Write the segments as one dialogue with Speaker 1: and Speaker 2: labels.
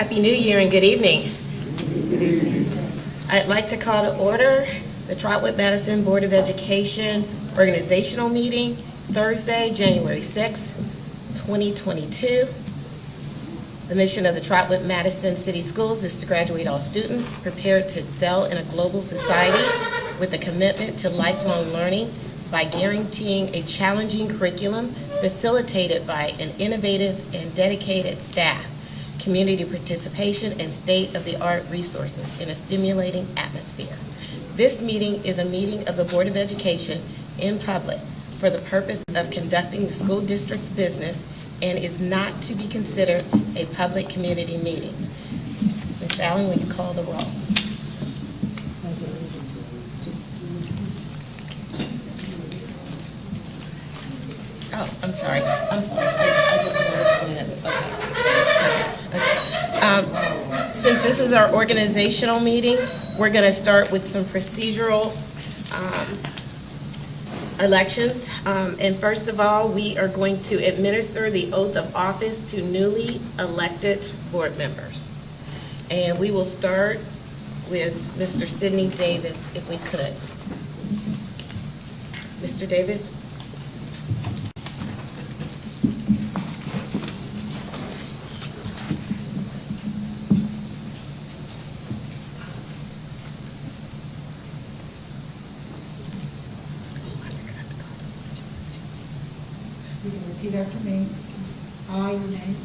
Speaker 1: Happy New Year and good evening. I'd like to call to order the Trotwood-Madison Board of Education organizational meeting Thursday, January 6, 2022. The mission of the Trotwood-Madison City Schools is to graduate all students prepared to excel in a global society with a commitment to lifelong learning by guaranteeing a challenging curriculum facilitated by an innovative and dedicated staff, community participation, and state-of-the-art resources in a stimulating atmosphere. This meeting is a meeting of the Board of Education in public for the purpose of conducting the school district's business and is not to be considered a public community meeting. Ms. Allen, will you call the roll? Oh, I'm sorry. I just noticed minutes. Okay. Since this is our organizational meeting, we're going to start with some procedural elections. And first of all, we are going to administer the oath of office to newly elected board members. And we will start with Mr. Sidney Davis, if we could. Mr. Davis?
Speaker 2: Repeat after me. I, your name,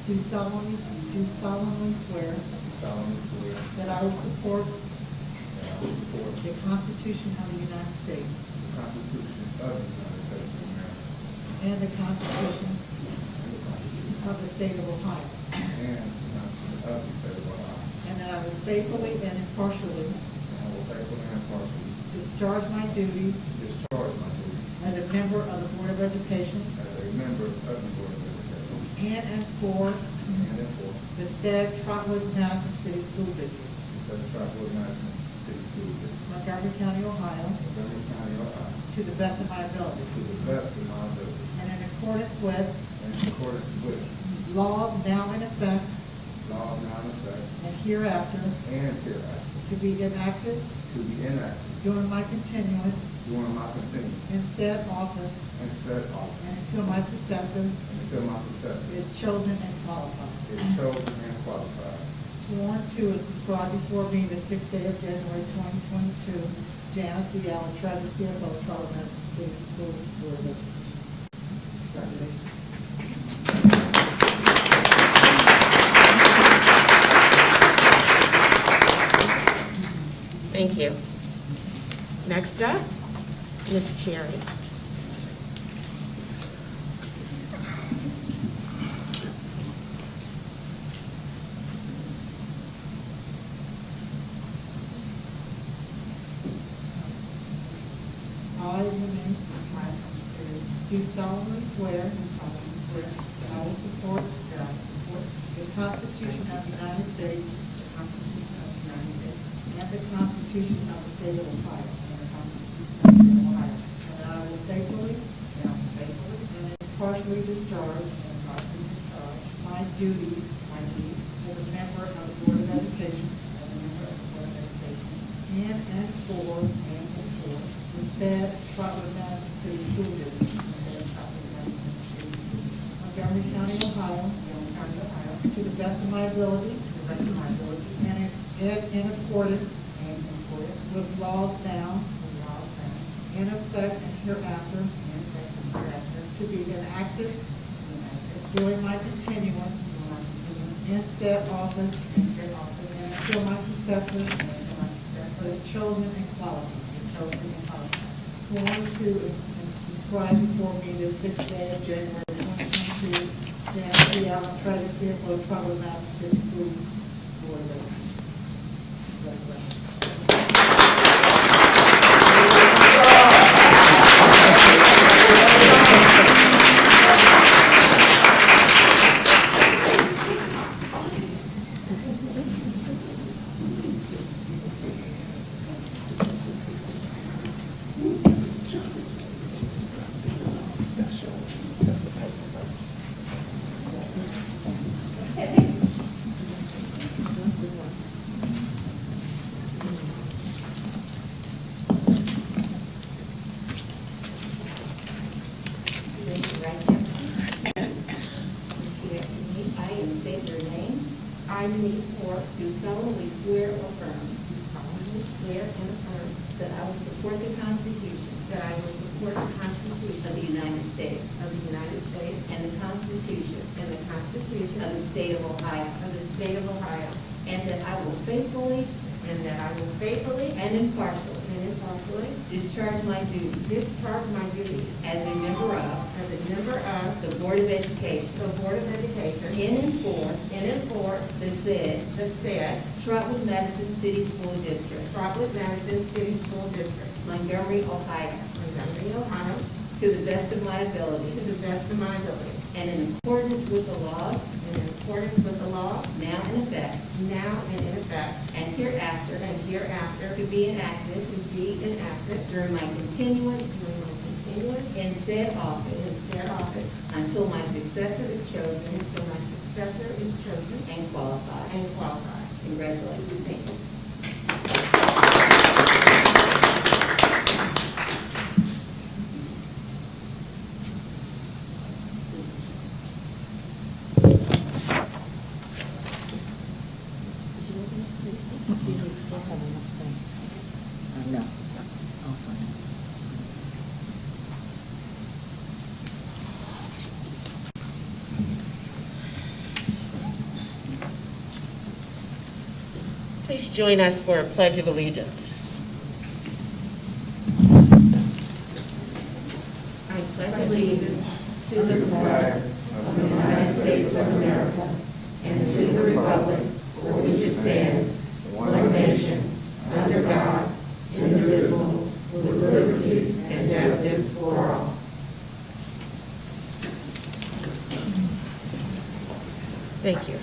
Speaker 2: do solemnly swear that I will support the Constitution of the United States and the Constitution of the State of Ohio, and that I will faithfully and impartially discharge my duties as a member of the Board of Education and for the said Trotwood-Madison City School District, Montgomery County, Ohio, to the best of my ability, and in accordance with laws now in effect and hereafter to be enacted during my continuance in said office and until my successor is chosen and qualified. Sworn to and subscribed before me the 6th day of January 2022, Nsba, Treasurer, CFO, Trotwood-Madison City School Board of Education. Congratulations.
Speaker 1: Thank you. Next up, Ms. Cherry.
Speaker 2: I, your name, do solemnly swear that I will support the Constitution of the United States and the Constitution of the State of Ohio, and that I will faithfully and impartially discharge my duties as a member of the Board of Education and for the said Trotwood-Madison City School District, Montgomery County, Ohio, to the best of my ability, and in accordance with laws now in effect and hereafter to be enacted during my continuance in said office and until my successor is chosen and qualified. Sworn to and subscribed before me the 6th day of January 2022, Nsba, Treasurer, CFO, Trotwood-Madison City School Board of Education.
Speaker 3: I, Denise Moore,
Speaker 4: do solemnly swear or affirm
Speaker 3: do solemnly swear and affirm
Speaker 4: that I will support the Constitution
Speaker 3: that I will support the Constitution
Speaker 4: of the United States
Speaker 3: of the United States
Speaker 4: and the Constitution
Speaker 3: and the Constitution
Speaker 4: of the State of Ohio,
Speaker 3: of the State of Ohio,
Speaker 4: and that I will faithfully
Speaker 3: and that I will faithfully
Speaker 4: and impartially
Speaker 3: and impartially
Speaker 4: discharge my duties
Speaker 3: discharge my duties
Speaker 4: as a member of
Speaker 3: as a member of
Speaker 4: the Board of Education
Speaker 3: the Board of Education
Speaker 4: in and for
Speaker 3: and for
Speaker 4: the said
Speaker 3: the said
Speaker 4: Trotwood-Madison City School District,
Speaker 3: Trotwood-Madison City School District,
Speaker 4: Montgomery, Ohio,
Speaker 3: Montgomery, Ohio,
Speaker 4: to the best of my ability
Speaker 3: to the best of my ability,
Speaker 4: and in accordance with the laws
Speaker 3: and in accordance with the law
Speaker 4: now in effect
Speaker 3: now and in effect,
Speaker 4: and hereafter
Speaker 3: and hereafter
Speaker 4: to be enacted
Speaker 3: to be enacted
Speaker 4: during my continuance
Speaker 3: during my continuance
Speaker 4: in said office
Speaker 3: in said office
Speaker 4: until my successor is chosen
Speaker 3: until my successor is chosen
Speaker 4: and qualified.
Speaker 3: and qualified.
Speaker 4: Congratulations. Thank you.
Speaker 5: No. Awesome.
Speaker 1: Please join us for a Pledge of Allegiance.
Speaker 3: I pledge allegiance
Speaker 4: To the flag of the United States of America and to the republic for which it stands, one nation, under God, indivisible, with liberty and justice for all.
Speaker 1: Thank you.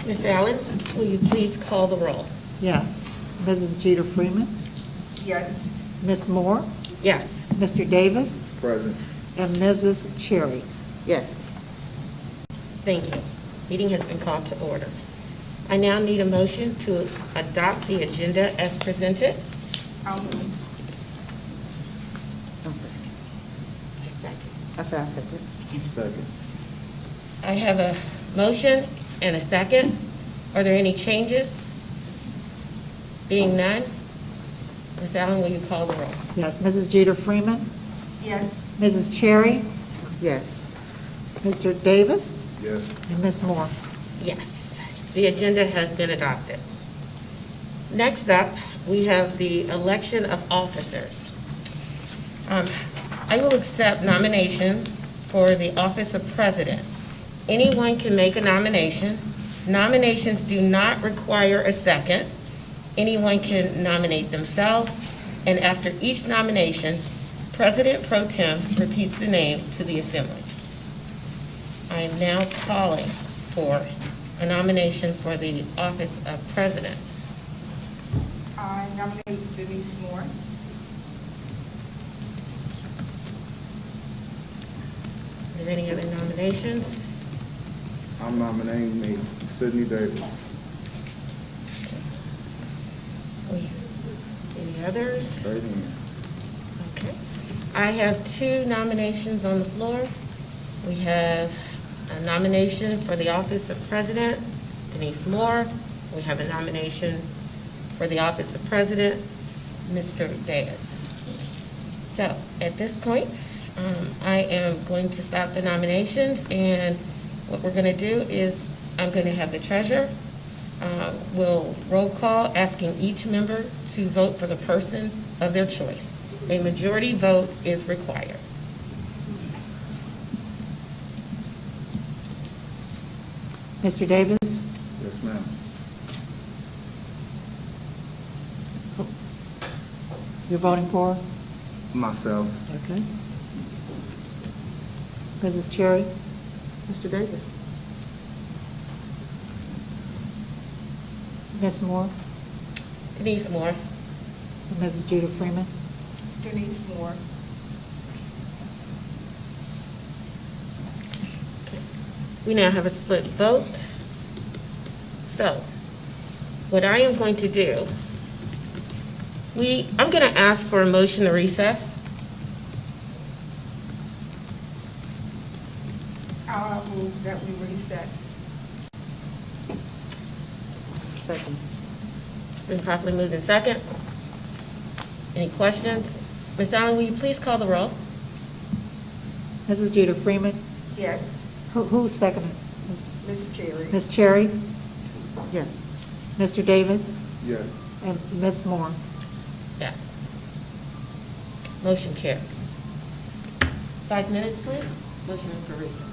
Speaker 1: Ms. Allen, will you please call the roll?
Speaker 5: Yes. Mrs. Jeter Freeman,
Speaker 3: yes.
Speaker 5: Ms. Moore,
Speaker 1: Yes.
Speaker 5: Mr. Davis,
Speaker 6: Present.
Speaker 5: and Mrs. Cherry. Yes.
Speaker 1: Thank you. Meeting has been called to order. I now need a motion to adopt the agenda as presented.
Speaker 3: I'll move.
Speaker 5: I said I second.
Speaker 6: Second.
Speaker 1: I have a motion and a second. Are there any changes? Being none, Ms. Allen, will you call the roll?
Speaker 5: Yes. Mrs. Jeter Freeman,
Speaker 3: Yes.
Speaker 5: Mrs. Cherry. Yes. Mr. Davis
Speaker 6: Yes.
Speaker 5: and Ms. Moore.
Speaker 1: Yes, the agenda has been adopted. Next up, we have the election of officers. I will accept nominations for the office of president. Anyone can make a nomination. Nominations do not require a second. Anyone can nominate themselves, and after each nomination, President Pro Tem repeats the name to the assembly. I am now calling for a nomination for the office of president.
Speaker 3: I nominate Denise Moore.
Speaker 1: Are there any other nominations?
Speaker 6: I'm nominating me, Sidney Davis.
Speaker 1: Any others?
Speaker 6: Straight in.
Speaker 1: Okay. I have two nominations on the floor. We have a nomination for the office of president, Denise Moore. We have a nomination for the office of president, Mr. Davis. So at this point, I am going to stop the nominations, and what we're going to do is I'm going to have the treasurer will roll call, asking each member to vote for the person of their choice. A majority vote is required.
Speaker 5: Mr. Davis?
Speaker 6: Yes, ma'am.
Speaker 5: You're voting for?
Speaker 6: Myself.
Speaker 5: Okay. Mrs. Cherry? Mr. Davis? Ms. Moore?
Speaker 1: Denise Moore.
Speaker 5: And Mrs. Jeter Freeman?
Speaker 3: Denise Moore.
Speaker 1: We now have a split vote. So, what I am going to do, I'm going to ask for a motion to recess.
Speaker 3: I'll move that we recess.
Speaker 5: Second.
Speaker 1: It's been properly moved in second. Any questions? Ms. Allen, will you please call the roll?
Speaker 5: Mrs. Judah Freeman.
Speaker 3: Yes.
Speaker 5: Who seconded?
Speaker 3: Ms. Cherry?
Speaker 5: Ms. Cherry? Yes. Mr. Davis?
Speaker 6: Yes.
Speaker 5: And Ms. Moore?
Speaker 1: Yes. Motion carries. 5 minutes, please. Motion for recess.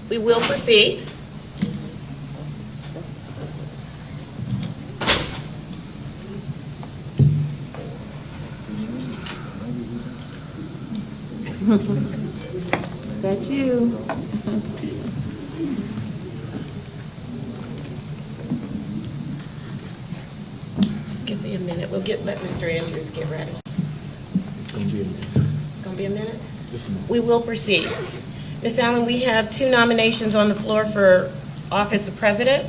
Speaker 1: We will proceed.
Speaker 5: That's you.
Speaker 1: Just give me a minute. We'll let Mr. Andrews get ready. It's going to be a minute? We will proceed. Ms. Allen, we have 2 nominations on the floor for office of president.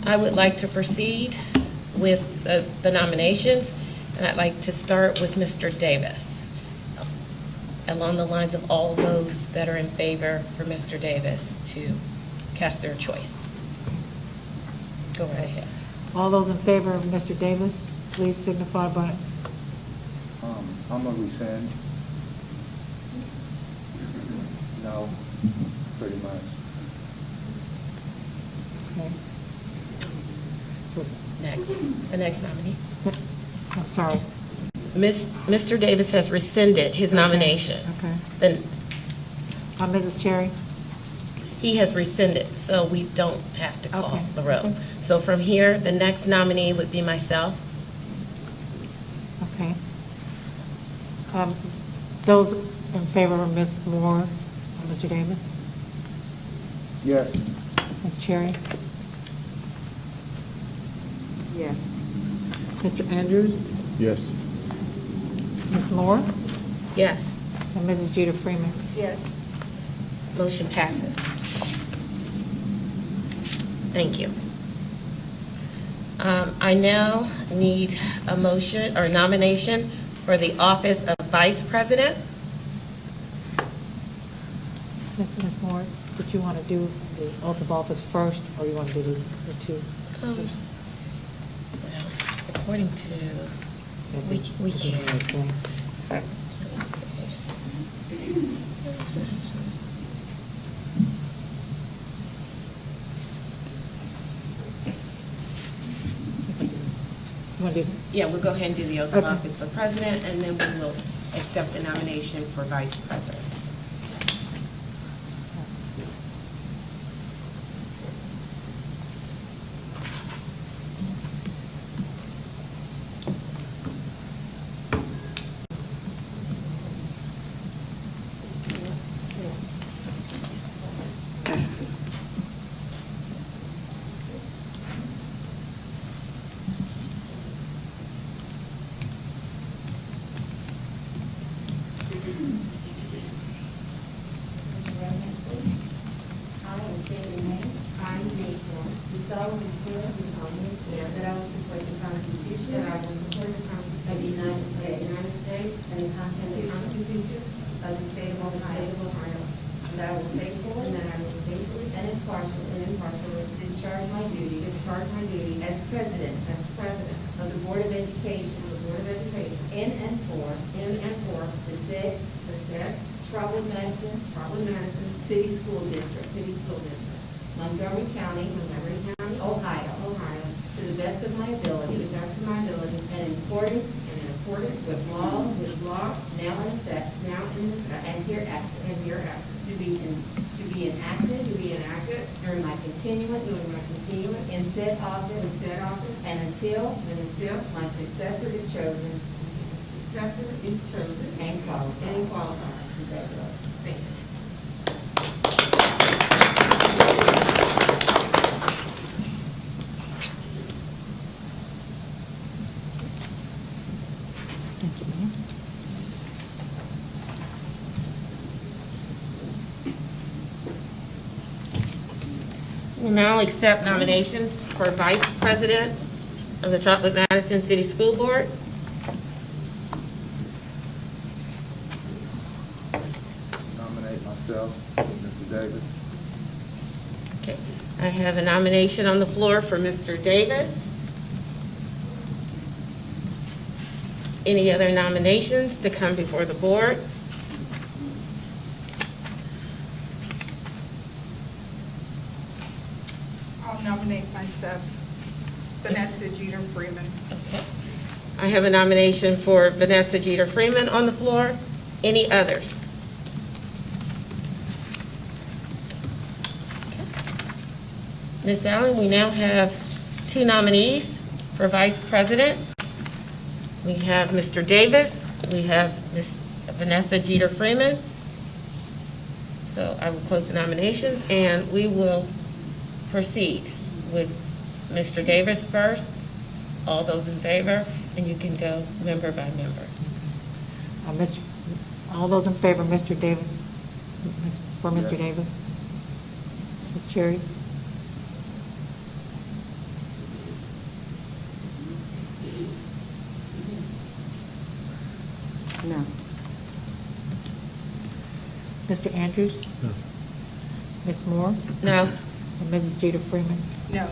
Speaker 1: I would like to proceed with the nominations, and I'd like to start with Mr. Davis, along the lines of all those that are in favor for Mr. Davis to cast their choice. Go right ahead.
Speaker 5: All those in favor of Mr. Davis, please signify by,
Speaker 6: I'm gonna rescind. No, pretty much.
Speaker 5: okay. So,
Speaker 1: The next nominee.
Speaker 5: I'm sorry.
Speaker 1: Mr. Davis has rescinded his nomination.
Speaker 5: Okay.
Speaker 1: Then
Speaker 5: Mrs. Cherry?
Speaker 1: he has rescinded, so we don't have to call
Speaker 5: Okay.
Speaker 1: the roll.
Speaker 5: Okay.
Speaker 1: So from here, the next nominee would be myself.
Speaker 5: Okay. Those in favor of Ms. Moore and Mr. Davis?
Speaker 6: Yes.
Speaker 5: Ms. Cherry?
Speaker 4: Yes.
Speaker 5: Mr. Andrews?
Speaker 6: Yes.
Speaker 5: Ms. Moore?
Speaker 1: Yes,
Speaker 5: And Mrs. Jeter Freeman?
Speaker 3: Yes.
Speaker 1: motion passes. Thank you. I now need a motion or nomination for the office of vice president.
Speaker 5: Ms. Moore, did you want to do the oath of office first, or you want to do the 2?
Speaker 1: Well, according to, we can.
Speaker 5: You want to do,
Speaker 1: Yeah, we'll go ahead and do the oath of
Speaker 5: Okay.
Speaker 1: office for president, and then we will accept the nomination for vice president.
Speaker 4: I, and state your name. I, Nsba, do solemnly swear that I will support the Constitution of the United States and the Constitution of the State of Ohio, and that I will faithfully and impartially discharge my duties as President of the Board of Education in and for the said Trotwood-Madison City School District, Montgomery County, Ohio, to the best of my ability, and in accordance with laws now in effect, and hereafter, to be enacted during my continuance in said office, and until my successor is chosen and qualified. Congratulations. Thank you.
Speaker 5: thank you, ma'am.
Speaker 1: We'll now accept nominations for vice president of the Trotwood-Madison City School Board.
Speaker 6: Nominate myself, Mr. Davis.
Speaker 1: Okay, I have a nomination on the floor for Mr. Davis. Any other nominations to come before the board?
Speaker 3: I'll nominate myself, Vanessa Jeter Freeman.
Speaker 1: Okay. I have a nomination for Vanessa Jeter Freeman on the floor. Any others? Ms. Allen, we now have two nominees for Vice President. We have Mr. Davis, we have Ms. Vanessa Jeter Freeman. So I will close the nominations, and we will proceed with Mr. Davis first. All those in favor, and you can go member by member.
Speaker 5: All those in favor, Mr. Davis, for Mr.
Speaker 6: Yes.
Speaker 5: Davis? Ms. Cherry?
Speaker 4: No.
Speaker 5: Mr. Andrews?
Speaker 7: No.
Speaker 5: Ms. Moore?
Speaker 1: No?
Speaker 5: And Mrs. Jeter Freeman?
Speaker 3: No.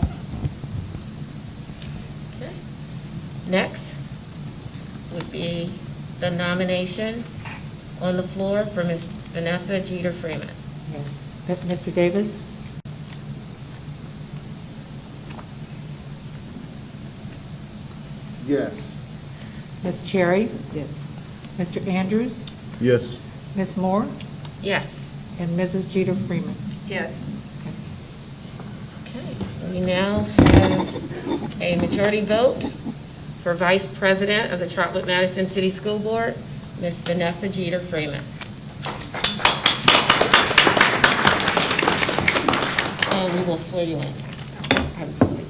Speaker 1: Okay. Next would be the nomination on the floor for Ms. Vanessa Jeter Freeman.
Speaker 5: Yes. Mr. Davis?
Speaker 6: Yes.
Speaker 5: Ms. Cherry? Yes. Mr. Andrews?
Speaker 7: Yes.
Speaker 5: Ms. Moore?
Speaker 1: Yes.
Speaker 5: And Mrs. Jeter Freeman?
Speaker 3: Yes.
Speaker 1: Okay. We now have a majority vote for Vice President of the Trotwood-Madison City School Board, Ms. Vanessa Jeter Freeman. And we will swear you in. I will swear you.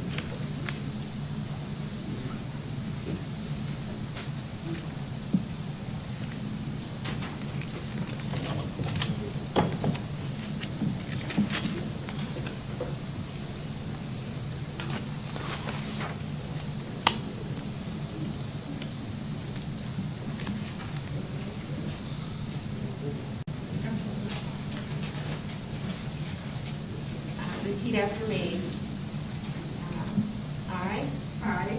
Speaker 1: Repeat after me. I,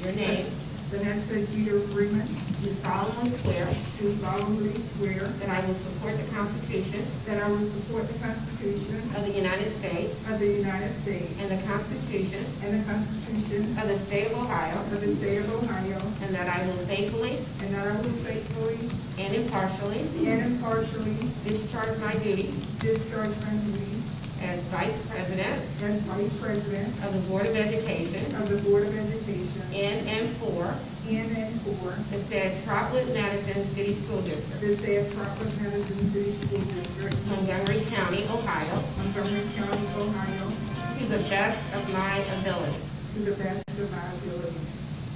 Speaker 1: your name,
Speaker 3: Vanessa Jeter Freeman,
Speaker 1: do solemnly swear
Speaker 3: do solemnly swear
Speaker 1: that I will support the Constitution
Speaker 3: that I will support the Constitution
Speaker 1: of the United States
Speaker 3: of the United States
Speaker 1: and the Constitution
Speaker 3: and the Constitution
Speaker 1: of the State of Ohio,
Speaker 3: of the State of Ohio,
Speaker 1: and that I will faithfully
Speaker 3: and that I will faithfully
Speaker 1: and impartially
Speaker 3: and impartially
Speaker 1: discharge my duties
Speaker 3: discharge my duties
Speaker 1: as Vice President
Speaker 3: as Vice President
Speaker 1: of the Board of Education
Speaker 3: of the Board of Education
Speaker 1: in and for
Speaker 3: in and for
Speaker 1: the said Trotwood-Madison City School District,
Speaker 3: the state of Trotwood-Madison City School District,
Speaker 1: Montgomery County, Ohio,
Speaker 3: Montgomery County, Ohio,
Speaker 1: to the best of my ability,
Speaker 3: to the best of my ability,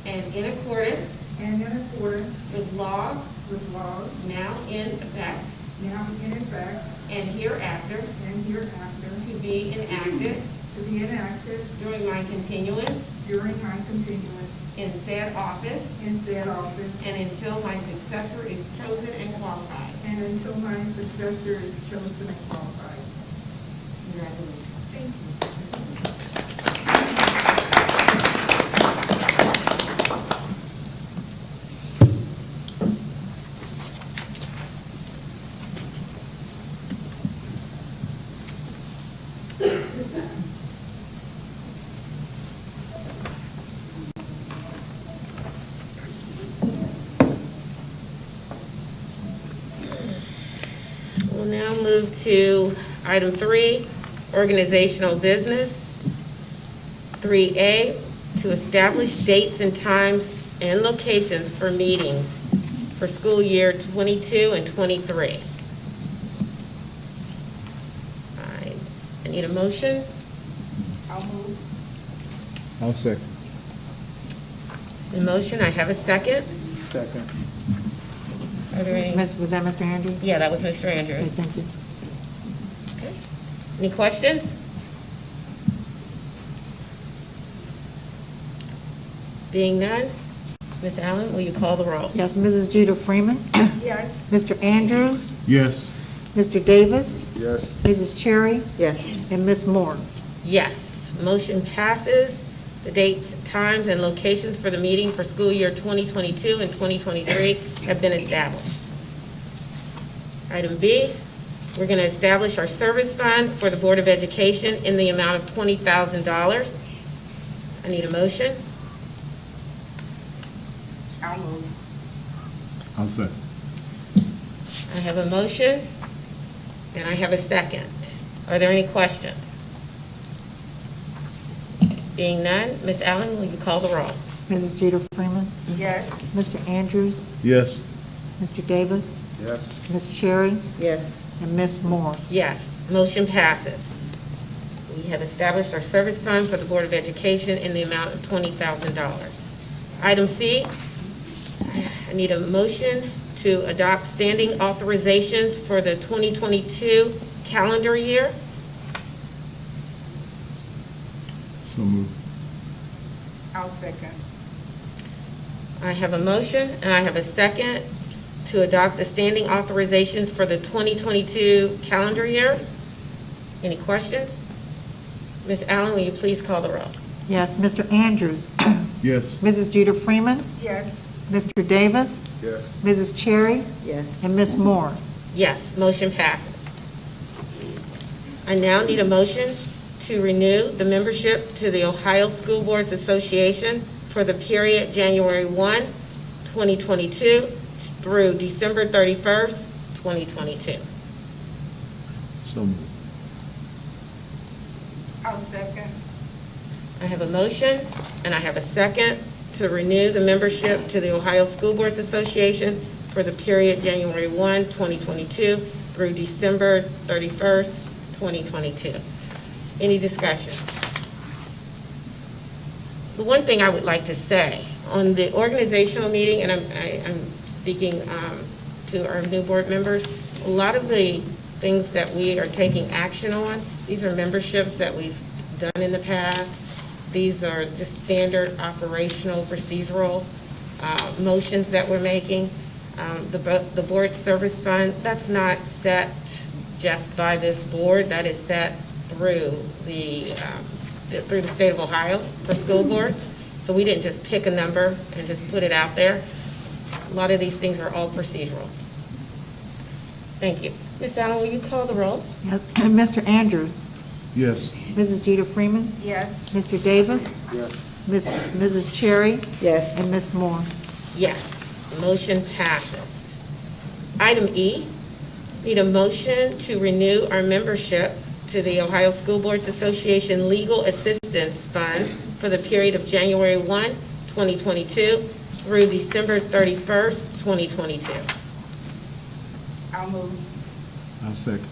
Speaker 1: and in accordance
Speaker 3: and in accordance
Speaker 1: with laws
Speaker 3: with laws
Speaker 1: now in effect
Speaker 3: now in effect
Speaker 1: and hereafter
Speaker 3: and hereafter
Speaker 1: to be enacted
Speaker 3: to be enacted
Speaker 1: during my continuance
Speaker 3: during my continuance
Speaker 1: in said office
Speaker 3: in said office
Speaker 1: and until my successor is chosen and qualified.
Speaker 3: and until my successor is chosen and qualified.
Speaker 1: Congratulations.
Speaker 3: Thank you.
Speaker 1: We'll now move to item 3, organizational business. 3A, to establish dates and times and locations for meetings for school year 22 and 23. I need a motion.
Speaker 3: I'll move.
Speaker 7: I'll second.
Speaker 1: It's been motioned. I have a second.
Speaker 6: Second.
Speaker 1: Are there any?
Speaker 5: Was that Mr. Andrews?
Speaker 1: Yeah, that was Mr.
Speaker 5: Okay,
Speaker 1: Andrews.
Speaker 5: thank you.
Speaker 1: Okay. Any questions? Being none, Ms. Allen, will you call the roll?
Speaker 5: Yes, Mrs. Jeter Freeman?
Speaker 3: Yes.
Speaker 5: Mr. Andrews?
Speaker 7: Yes.
Speaker 5: Mr. Davis?
Speaker 6: Yes.
Speaker 5: Mrs. Cherry? Yes. And Ms. Moore?
Speaker 1: Yes, motion passes. The dates, times, and locations for the meeting for school year 2022 and 2023 have been established. Item B, we're going to establish our service fund for the Board of Education in the amount of $20,000. I need a motion.
Speaker 3: I'll move.
Speaker 7: I'll second.
Speaker 1: I have a motion, and I have a second. Are there any questions? Being none, Ms. Allen, will you call the roll?
Speaker 5: Mrs. Jeter Freeman,
Speaker 3: Yes.
Speaker 5: Mr. Andrews,
Speaker 7: Yes.
Speaker 5: Mr. Davis,
Speaker 6: Yes.
Speaker 5: Ms. Cherry,
Speaker 3: Yes.
Speaker 5: and Ms. Moore.
Speaker 1: Yes, motion passes. We have established our service fund for the Board of Education in the amount of $20,000. Item C, I need a motion to adopt standing authorizations for the 2022 calendar year.
Speaker 7: So moved.
Speaker 3: I'll second.
Speaker 1: I have a motion and I have a second to adopt the standing authorizations for the 2022 calendar year. Any questions? Ms. Allen, will you please call the roll?
Speaker 5: Yes, Mr. Andrews,
Speaker 7: Yes.
Speaker 5: Mrs. Jeter Freeman,
Speaker 3: Yes.
Speaker 5: Mr. Davis,
Speaker 6: Yes.
Speaker 5: Mrs. Cherry,
Speaker 3: Yes.
Speaker 5: and Ms. Moore.
Speaker 1: Yes, motion passes. I now need a motion to renew the membership to the Ohio School Boards Association for the period January 1, 2022 through December 31st, 2022.
Speaker 7: So moved.
Speaker 3: I'll second.
Speaker 1: I have a motion and I have a second to renew the membership to the Ohio School Boards Association for the period January 1, 2022 through December 31st, 2022. Any discussion? The one thing I would like to say, on the organizational meeting, and I'm speaking to our new board members, a lot of the things that we are taking action on, these are memberships that we've done in the past. These are just standard operational procedural motions that we're making. The board service fund, that's not set just by this board, that is set through the state of Ohio for school boards. So we didn't just pick a number and just put it out there. A lot of these things are all procedural. Thank you. Ms. Allen, will you call the roll?
Speaker 5: Yes, Mr. Andrews,
Speaker 7: Yes.
Speaker 5: Mrs. Jeter Freeman,
Speaker 3: Yes.
Speaker 5: Mr. Davis,
Speaker 6: Yes.
Speaker 5: Mrs. Cherry,
Speaker 3: Yes.
Speaker 5: and Ms. Moore.
Speaker 1: Yes, motion passes. Item E, need a motion to renew our membership to the Ohio School Boards Association Legal Assistance Fund for the period of January 1, 2022 through December 31st, 2022.
Speaker 3: I'll move.
Speaker 7: I'll second.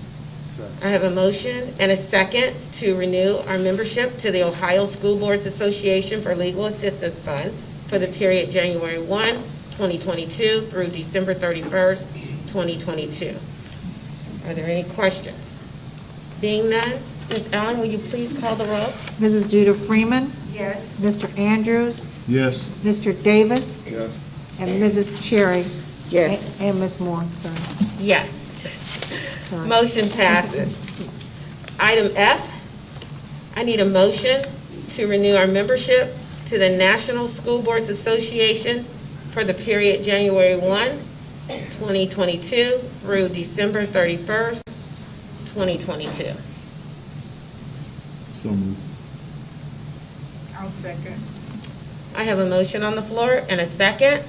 Speaker 1: I have a motion and a second to renew our membership to the Ohio School Boards Association for Legal Assistance Fund for the period January 1, 2022 through December 31st, 2022. Are there any questions? Being none, Ms. Allen, will you please call the roll?
Speaker 5: Mrs. Jeter Freeman,
Speaker 3: Yes.
Speaker 5: Mr. Andrews,
Speaker 7: Yes.
Speaker 5: Mr. Davis,
Speaker 6: Yes.
Speaker 5: and Mrs. Cherry.
Speaker 3: Yes.
Speaker 5: And Ms. Moore, sorry.
Speaker 1: Yes.
Speaker 5: Sorry.
Speaker 1: Motion passes. Item F, I need a motion to renew our membership to the National School Boards Association for the period January 1, 2022 through December 31st, 2022.
Speaker 7: So moved.
Speaker 3: I'll second.
Speaker 1: I have a motion on the floor and a second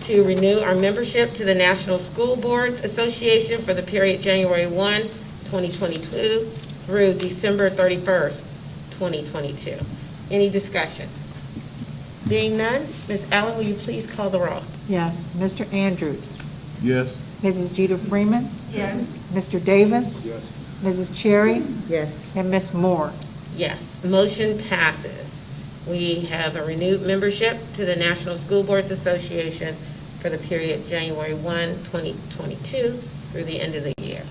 Speaker 1: to renew our membership to the National School Boards Association for the period January 1, 2022 through December 31st, 2022. Any discussion? Being none, Ms. Allen, will you please call the roll?
Speaker 5: Yes, Mr. Andrews,
Speaker 7: Yes.
Speaker 5: Mrs. Jeter Freeman,
Speaker 3: Yes.
Speaker 5: Mr. Davis,
Speaker 6: Yes.
Speaker 5: Mrs. Cherry,
Speaker 3: Yes.
Speaker 5: and Ms. Moore.
Speaker 1: Yes, motion passes. We have a renewed membership to the National School Boards Association for the period January 1, 2022 through the end of the year,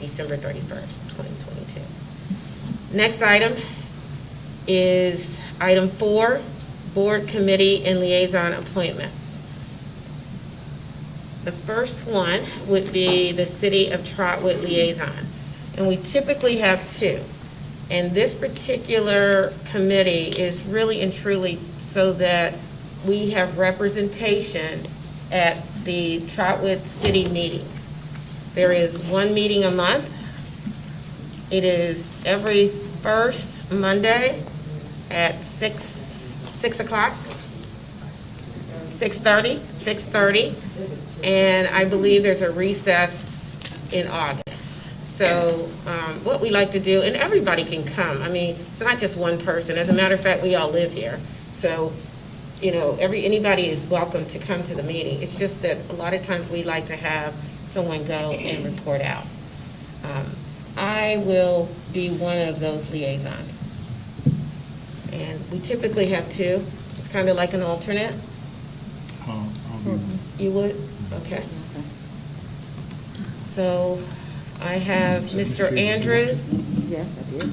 Speaker 1: December 31st, 2022. Next item is item 4, Board Committee and Liaison Appointments. The first one would be the City of Trotwood Liaison, and we typically have 2. And this particular committee is really and truly so that we have representation at the Trotwood City meetings. There is one meeting a month. It is every first Monday at 6 o'clock, 6:30, and I believe there's a recess in August. So what we like to do, and everybody can come, I mean, it's not just one person. As a matter of fact, we all live here. So, you know, anybody is welcome to come to the meeting. It's just that a lot of times we like to have someone go and report out. I will be one of those liaisons. And we typically have two. It's kind of like an alternate.
Speaker 7: I'll be one.
Speaker 1: You would? Okay. So I have Mr. Andrews.
Speaker 4: Yes, I did.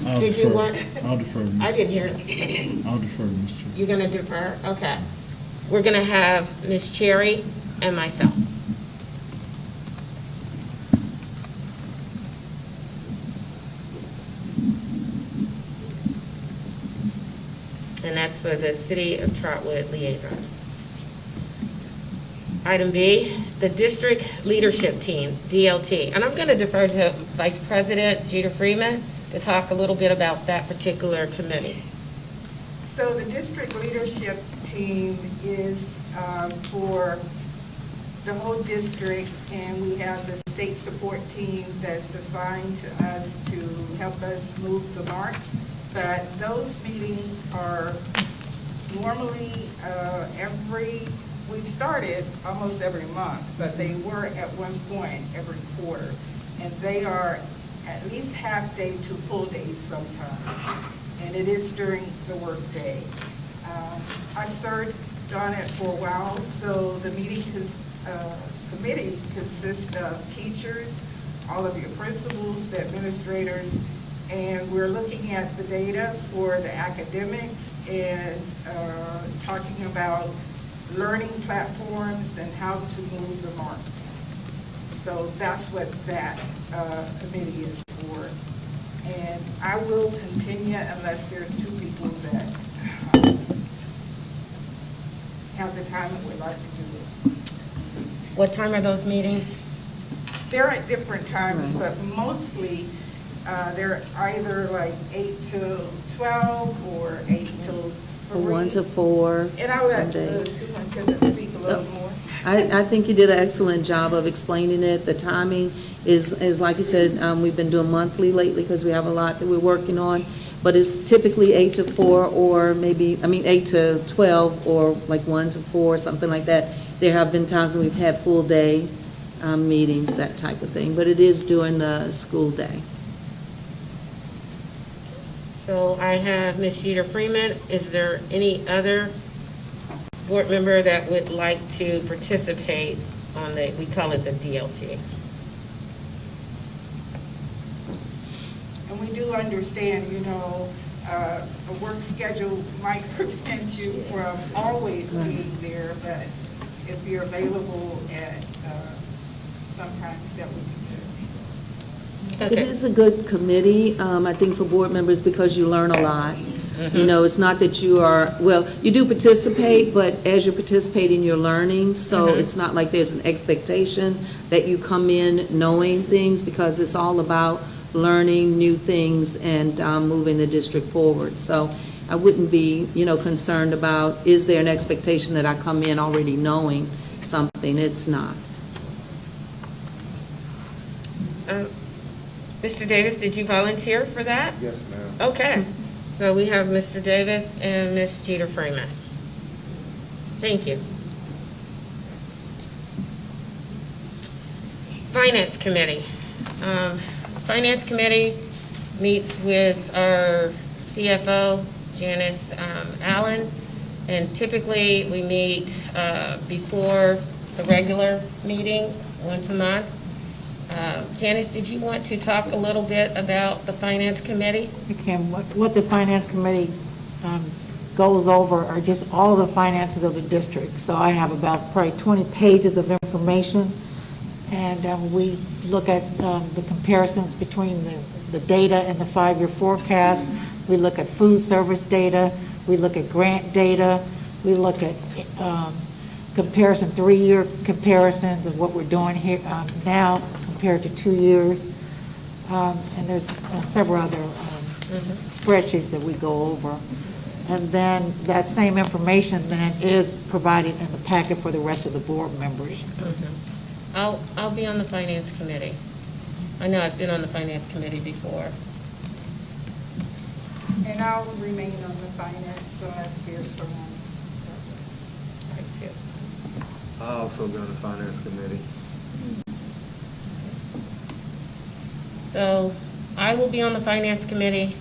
Speaker 7: I'll
Speaker 1: Did you
Speaker 7: defer.
Speaker 1: want-
Speaker 7: I'll defer.
Speaker 1: I didn't hear it.
Speaker 7: I'll defer, Mr. Chair.
Speaker 1: You're going to defer? Okay. We're going to have Ms. Cherry and myself. And that's for the City of Trotwood liaisons. Item B, the District Leadership Team, DLT. And I'm going to defer to Vice President Jeter Freeman to talk a little bit about that particular committee.
Speaker 3: So the district leadership team is for the whole district, and we have the state support team that's assigned to us to help us move the mark. But those meetings are normally we've started almost every month, but they were at one point every quarter. And they are at least half day to full days sometimes. And it is during the work day. I've served on it for a while, so the committee consists of teachers, all of your principals, the administrators, and we're looking at the data for the academics and talking about learning platforms and how to move the mark. So that's what that committee is for. And I will continue unless there's two people that have the time and would like to do it.
Speaker 1: What time are those meetings?
Speaker 3: They're at different times, but mostly they're either like 8 till 12 or 8 till 3.
Speaker 4: 1 to 4,
Speaker 3: And I'll
Speaker 4: some
Speaker 3: let the
Speaker 4: days.
Speaker 3: superintendent speak a little more.
Speaker 4: I think you did an excellent job of explaining it. The timing is like you said, we've been doing monthly lately because we have a lot that we're working on. But it's typically 8 to 4 or 8 to 12 or like 1 to 4, something like that. There have been times when we've had full day meetings, that type of thing. But it is during the school day.
Speaker 1: So I have Ms. Jeter Freeman. Is there any other board member that would like to participate on we call it the DLT?
Speaker 3: And we do understand, a work schedule might prevent you from always being there, but if you're available at sometimes that would be good.
Speaker 4: It is a good committee, I think, for board members because you learn a lot. It's not that you do participate, but as you're participating, you're learning. So it's not like there's an expectation that you come in knowing things because it's all about learning new things and moving the district forward. So I wouldn't be, concerned about, is there an expectation that I come in already knowing something? It's not.
Speaker 1: Mr. Davis, did you volunteer for that?
Speaker 6: Yes, ma'am.
Speaker 1: Okay. So we have Mr. Davis and Ms. Jeter Freeman. Thank you. Finance Committee. Finance Committee meets with our CFO, Janice Allen, and typically we meet before the regular meeting once a month. Janice, did you want to talk a little bit about the Finance Committee?
Speaker 5: What the Finance Committee goes over are just all the finances of the district. So I have about probably 20 pages of information, and we look at the comparisons between the data and the 5-year forecast. We look at food service data. We look at grant data. We look at 3-year comparisons of what we're doing here now compared to 2 years. And there's several other spreadsheets that we go over. And then that same information then is provided in the packet for the rest of the board members.
Speaker 1: I'll be on the Finance Committee. I know I've been on the finance committee before.
Speaker 3: And I'll remain on the finance unless there's someone.
Speaker 1: Right, too.
Speaker 6: I also been on the finance committee.
Speaker 1: So I will be on the finance committee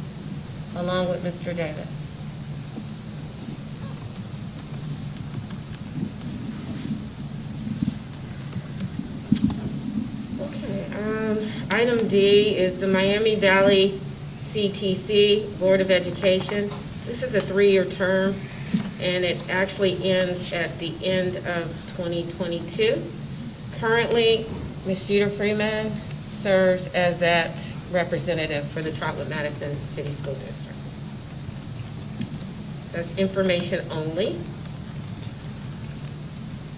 Speaker 1: along with Mr. Davis. Okay, item D is the Miami Valley CTC Board of Education. This is a 3-year term, and it actually ends at the end of 2022. Currently, Ms. Jeter Freeman serves as that representative for the Trotwood-Madison City School District. That's information only.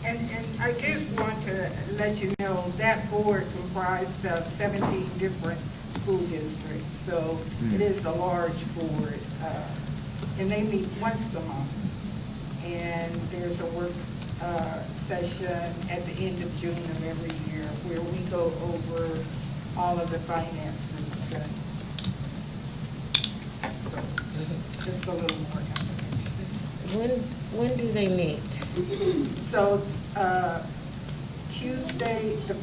Speaker 3: And I did want to let you know that board comprised of 17 different school districts, so it is a large board. And they meet once a month. And there's a work session at the end of June of every year where we go over all of the finances. So, just a little more information.
Speaker 1: When do they meet?
Speaker 3: So, Tuesday, the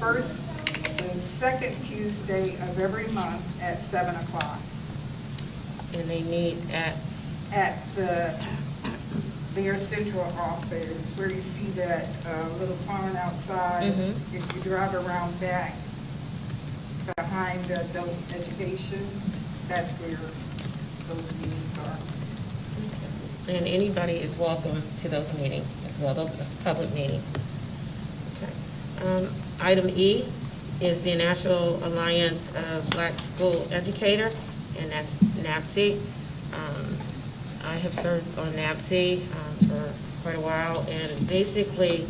Speaker 3: second Tuesday of every month at 7 o'clock
Speaker 1: And they meet at,
Speaker 3: at their central office, where you see that little barn outside.
Speaker 1: Mhm.
Speaker 3: If you drive around back behind the adult education, that's where those meetings are.
Speaker 1: and anybody is welcome to those meetings as well, those are public meetings. Okay. Item E is the National Alliance of Black School Educator, and that's NAPSE. I have served on NAPSE for quite a while, and basically,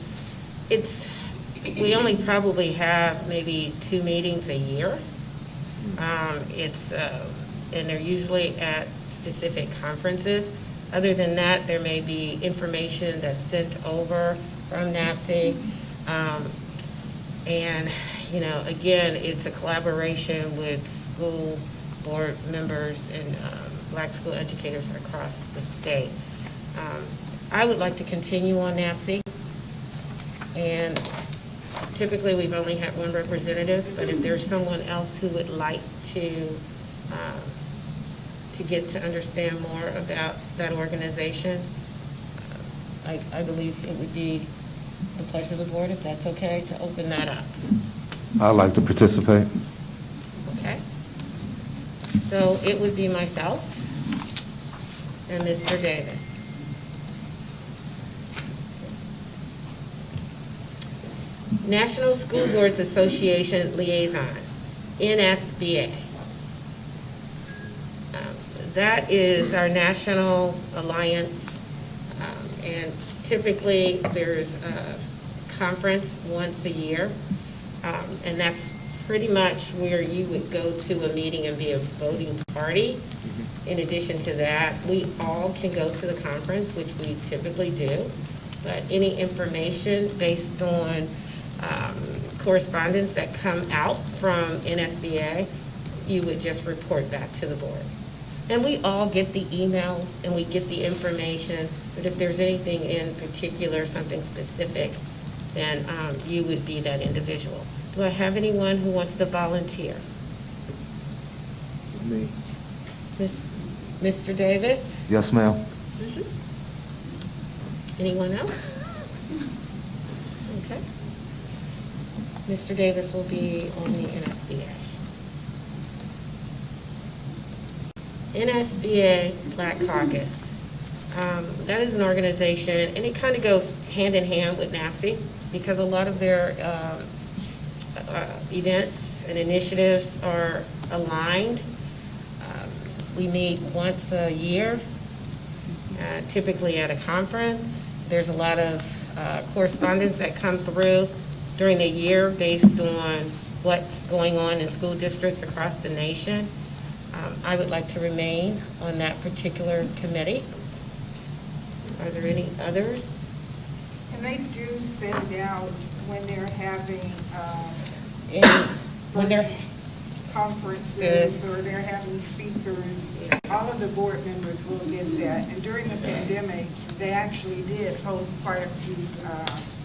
Speaker 1: we only probably have maybe 2 meetings a year. And they're usually at specific conferences. Other than that, there may be information that's sent over from NAPSE. And, again, it's a collaboration with school board members and black school educators across the state. I would like to continue on NAPSE. And typically, we've only had 1 representative, but if there's someone else who would like to get to understand more about that organization, I believe it would be the pleasure of the board, if that's okay, to open that up.
Speaker 6: I'd like to participate.
Speaker 1: Okay? So it would be myself and Mr. Davis. National School Boards Association Liaison, Nsba. That is our national alliance, and typically there's a conference once a year, and that's pretty much where you would go to a meeting and be a voting party. In addition to that, we all can go to the conference, which we typically do, but any information based on correspondence that come out from NSBA, you would just report back to the board. And we all get the emails and we get the information, but if there's anything in particular, something specific, then you would be that individual. Do I have anyone who wants to volunteer?
Speaker 6: Me.
Speaker 1: Mr. Davis?
Speaker 6: Yes, ma'am.
Speaker 1: Anyone else? Okay. Mr. Davis will be on the NSBA. NSBA Black Caucus. That is an organization, and it kind of goes hand in hand with NAPSE, because a lot of their events and initiatives are aligned. We meet once a year, typically at a conference. There's a lot of correspondence that come through during the year based on what's going on in school districts across the nation. I would like to remain on that particular committee. Are there any others?
Speaker 3: And they do send out when they're having,
Speaker 1: And when they're
Speaker 3: conferences or they're having speakers, all of the board members will get that. And during the pandemic, they actually did host quite a few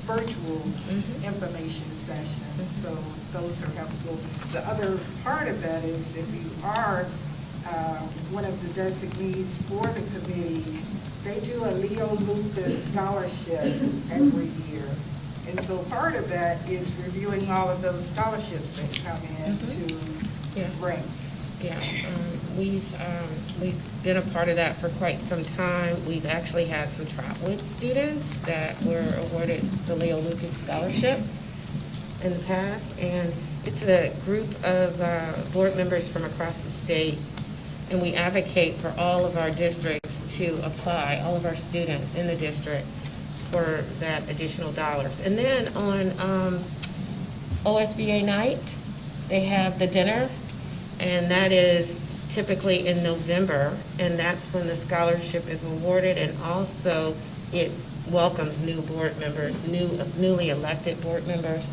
Speaker 3: virtual information sessions, so those are helpful. The other part of that is if you are one of the designees for the committee, they do a Leo Lucas scholarship every year. And so part of that is reviewing all of those scholarships that come in
Speaker 1: Yeah.
Speaker 3: to rank.
Speaker 1: Yeah, we've been a part of that for quite some time. We've actually had some Trotwood students that were awarded the Leo Lucas Scholarship in the past, and it's a group of board members from across the state, and we advocate for all of our districts to apply, all of our students in the district for that additional dollars. And then on OSBA night, they have the dinner, and that is typically in November, and that's when the scholarship is awarded, and also it welcomes new board members, newly elected board members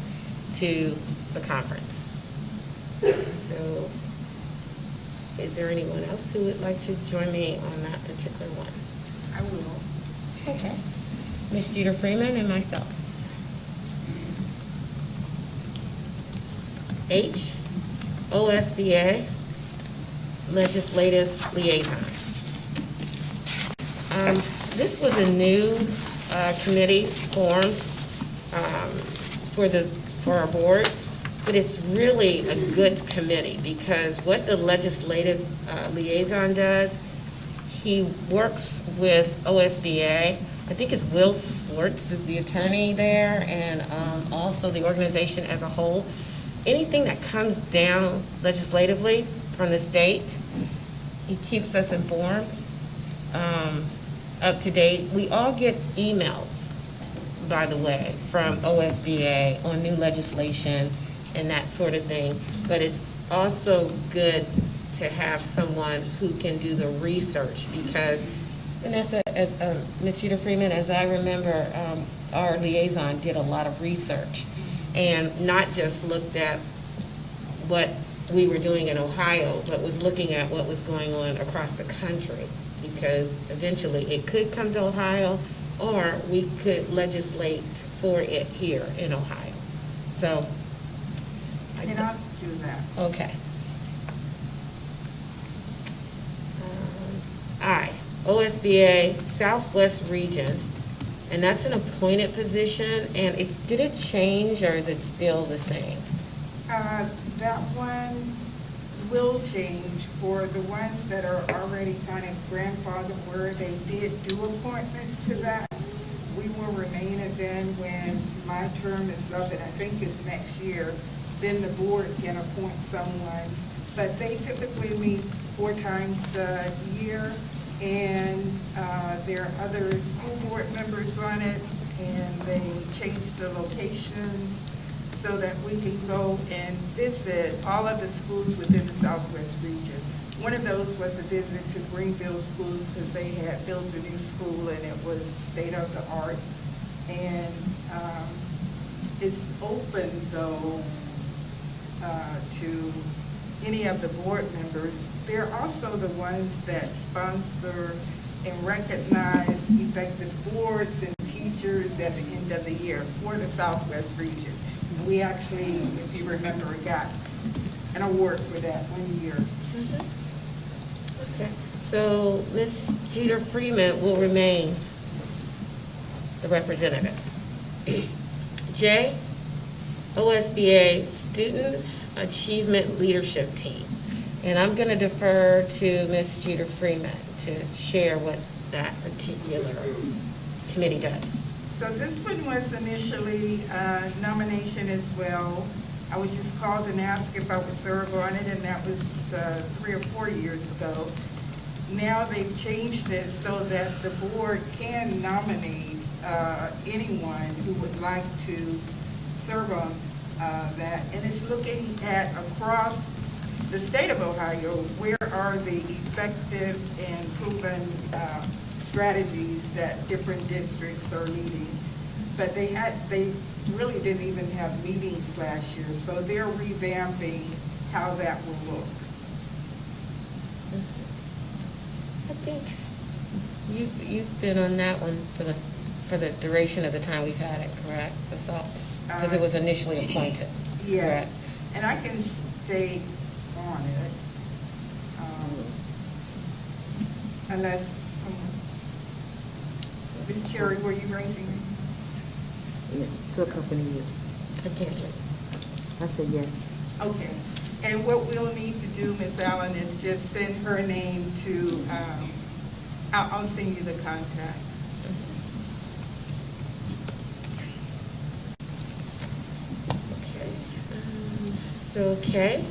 Speaker 1: to the conference. So, is there anyone else who would like to join me on that particular one?
Speaker 3: I will.
Speaker 1: Okay. Ms. Jeter Freeman and myself. H, OSBA, Legislative Liaison. This was a new committee formed for our board, but it's really a good committee because what the Legislative Liaison does, he works with OSBA. I think it's Will Swartz is the attorney there, and also the organization as a whole. Anything that comes down legislatively from the state, he keeps us informed, up to date. We all get emails, by the way, from OSBA on new legislation and that sort of thing, but it's also good to have someone who can do the research because Vanessa, as Ms. Jeter Freeman, as I remember, our liaison did a lot of research and not just looked at what we were doing in Ohio, but was looking at what was going on across the country because eventually it could come to Ohio or we could legislate for it here in Ohio. So.
Speaker 3: And I'll do that.
Speaker 1: Okay. I, OSBA Southwest Region, and that's an appointed position, and did it change or is it still the same?
Speaker 3: That one will change for the ones that are already kind of grandfathered where they did do appointments to that. We will remain, and then when my term is up, and I think it's next year, then the board can appoint someone. But they typically meet 4 times a year, and there are other school board members on it, and they change the locations so that we can go and visit all of the schools within the Southwest region. One of those was a visit to Greenville schools because they had built a new school and it was state of the art. And it's open though to any of the board members. They're also the ones that sponsor and recognize effective boards and teachers at the end of the year for the Southwest region. And we actually, if you remember, got an award for that one year.
Speaker 1: Okay. So Ms. Jeter Freeman will remain the representative. J, OSBA Student Achievement Leadership Team. And I'm going to defer to Ms. Jeter Freeman to share what that particular committee does.
Speaker 3: So this one was initially a nomination as well. I was just called and asked if I would serve on it, and that was 3 or 4 years ago. Now they've changed it so that the board can nominate anyone who would like to serve on that. And it's looking at across the state of Ohio, where are the effective and proven strategies that different districts are leading. But they really didn't even have meetings last year, so they're revamping how that will look.
Speaker 1: I think you've been on that one for the duration of the time we've had it, correct? Assault? Because it was initially appointed.
Speaker 3: Yes,
Speaker 1: correct?
Speaker 3: and I can stay on it, unless someone, Ms. Cherry, were you raising?
Speaker 4: Yes, to accompany you.
Speaker 1: I can't hear.
Speaker 4: I said yes.
Speaker 3: Okay, and what we'll need to do, Ms. Allen, is just send her name to, I'll send you the contact.
Speaker 1: Okay.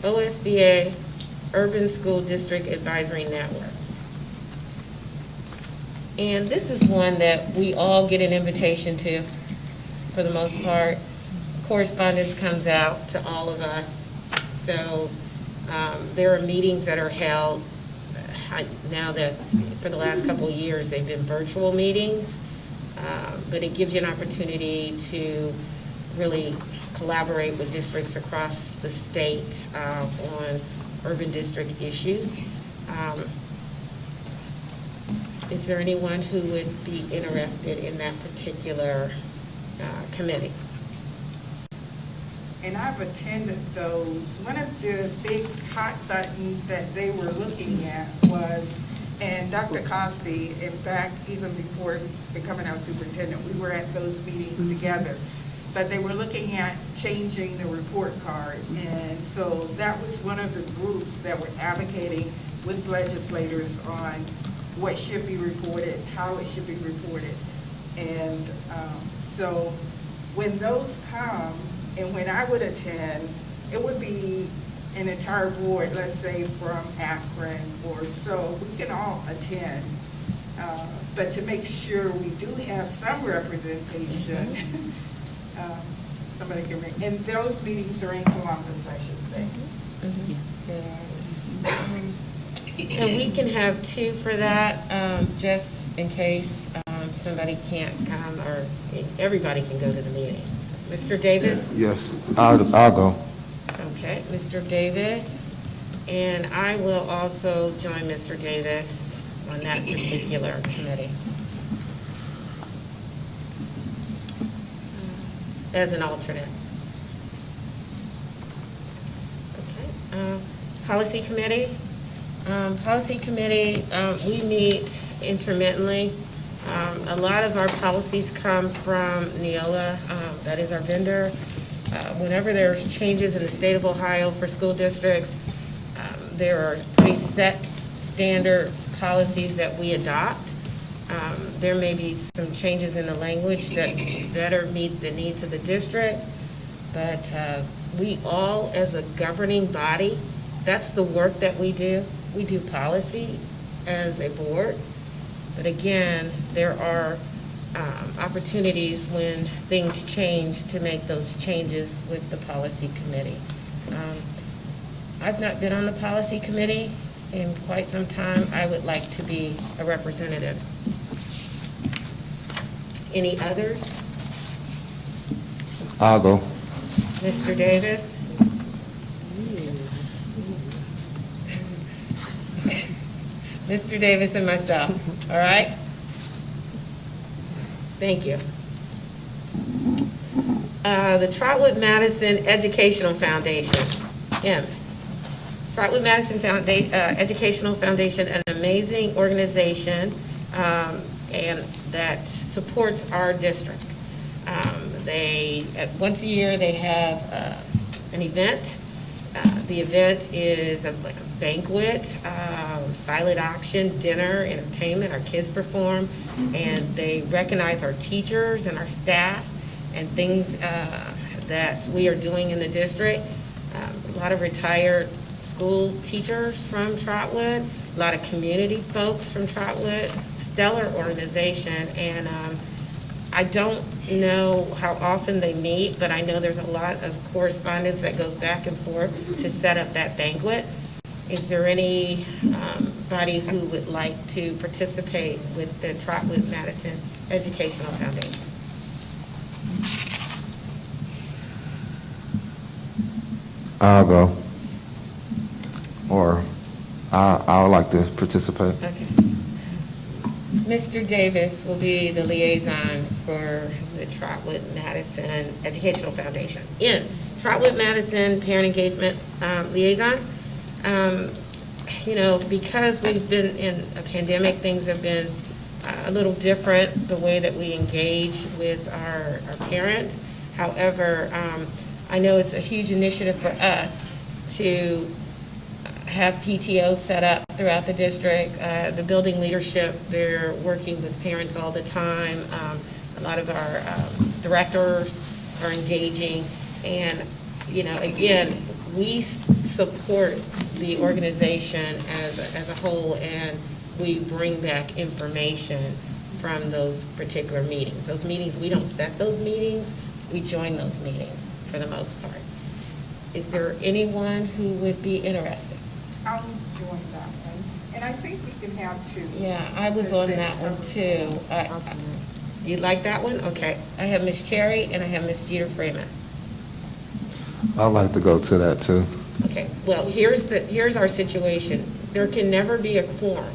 Speaker 1: OSBA Urban School District Advisory Network. And this is one that we all get an invitation to, for the most part. Correspondence comes out to all of us. So there are meetings that are held now that, for the last couple of years, they've been virtual meetings. But it gives you an opportunity to really collaborate with districts across the state on urban district issues. Is there anyone who would be interested in that particular committee?
Speaker 3: And I've attended those. One of the big hot buttons that they were looking at was, and Dr. Cosby, in fact, even before becoming our superintendent, we were at those meetings together. But they were looking at changing the report card. And so that was one of the groups that were advocating with legislators on what should be reported, how it should be reported. And so when those come, and when I would attend, it would be an entire board, let's say from Akron or so, we can all attend. But to make sure we do have some representation, somebody can make, and those meetings are in Columbus, I should say.
Speaker 1: And we can have two for that, just in case somebody can't come, or everybody can go to the meeting. Mr. Davis?
Speaker 6: Yes, I'll go.
Speaker 1: Okay, Mr. Davis. And I will also join Mr. Davis on that particular committee as an alternate. Okay, Policy Committee. Policy Committee, we meet intermittently. A lot of our policies come from Neola, that is our vendor. Whenever there's changes in the state of Ohio for school districts, there are pretty set standard policies that we adopt. There may be some changes in the language that better meet the needs of the district, but we all, as a governing body, that's the work that we do. We do policy as a board, but again, there are opportunities when things change to make those changes with the policy committee. I've not been on the policy committee in quite some time. I would like to be a representative. Any others?
Speaker 6: I'll go.
Speaker 1: Mr. Davis? Mr. Davis and myself, all right? Thank you. The Trotwood-Madison Educational Foundation, M. Trotwood-Madison Educational Foundation, an amazing organization and that supports our district. Once a year, they have an event. The event is like a banquet, silent auction, dinner, entertainment. Our kids perform, and they recognize our teachers and our staff and things that we are doing in the district. A lot of retired school teachers from Trotwood, a lot of community folks from Trotwood, stellar organization, and I don't know how often they meet, but I know there's a lot of correspondence that goes back and forth to set up that banquet. Is there anybody who would like to participate with the Trotwood-Madison Educational Foundation?
Speaker 6: I'll go. I would like to participate.
Speaker 1: Okay. Mr. Davis will be the liaison for the Trotwood-Madison Educational Foundation. In Trotwood-Madison Parent Engagement Liaison, because we've been in a pandemic, things have been a little different, the way that we engage with our parents. However, I know it's a huge initiative for us to have PTO set up throughout the district. The building leadership, they're working with parents all the time. A lot of our directors are engaging. And, again, we support the organization as a whole, and we bring back information from those particular meetings. Those meetings, we don't set those meetings, we join those meetings for the most part. Is there anyone who would be interested?
Speaker 3: I'll join that one, and I think we can have two.
Speaker 1: Yeah, I was on that one too. You like that one? Okay. I have Ms. Cherry and I have Ms. Jeter Freeman.
Speaker 6: I'd like to go to that too.
Speaker 1: Okay, well, here's our situation. There can never be a quorum,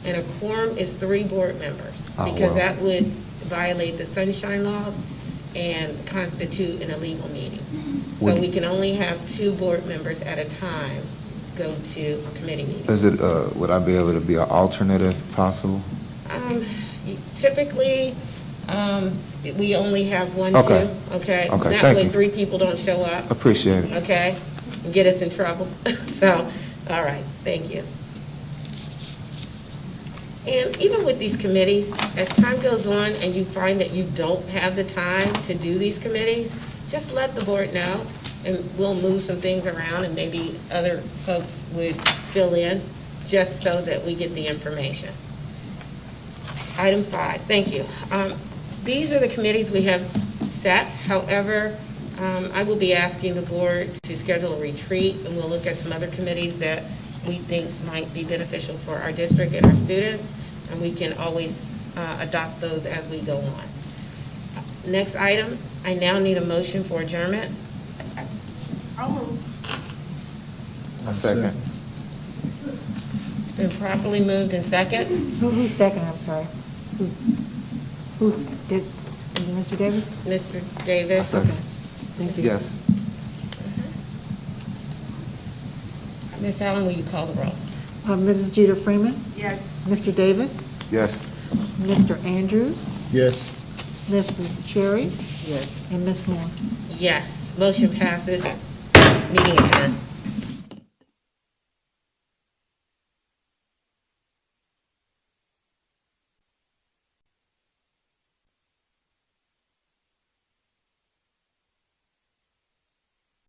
Speaker 1: and a quorum is 3 board members,
Speaker 6: Oh,
Speaker 1: because
Speaker 6: wow.
Speaker 1: that would violate the sunshine laws and constitute an illegal meeting. So
Speaker 6: Would-
Speaker 1: we can only have 2 board members at a time go to a committee meeting.
Speaker 6: Is it, would I be able to be an alternate if possible?
Speaker 1: Typically, we only have 1, 2,
Speaker 6: Okay.
Speaker 1: okay?
Speaker 6: Okay,
Speaker 1: That
Speaker 6: thank
Speaker 1: way
Speaker 6: you.
Speaker 1: 3 people don't show up.
Speaker 6: Appreciate it.
Speaker 1: Okay, and get us in trouble. So, all right, thank you. And even with these committees, as time goes on and you find that you don't have the time to do these committees, just let the board know, and we'll move some things around, and maybe other folks would fill in, just so that we get the information. Item 5, thank you. These are the committees we have set. However, I will be asking the board to schedule a retreat, and we'll look at some other committees that we think might be beneficial for our district and our students, and we can always adopt those as we go on. Next item, I now need a motion for adjournment.
Speaker 3: I'll move.
Speaker 6: A second.
Speaker 1: It's been properly moved and second.
Speaker 5: Who's second, I'm sorry? Is it Mr. Davis?
Speaker 1: Mr. Davis?
Speaker 6: Second.
Speaker 5: Thank you.
Speaker 6: Yes.
Speaker 1: Ms. Allen, will you call the roll?
Speaker 5: Mrs. Jeter Freeman,
Speaker 3: Yes.
Speaker 5: Mr. Davis,
Speaker 6: Yes.
Speaker 5: Mr. Andrews,
Speaker 7: Yes.
Speaker 5: Mrs. Cherry,
Speaker 3: Yes.
Speaker 5: and Ms. Moore.
Speaker 1: Yes, motion passes. Meeting adjourned.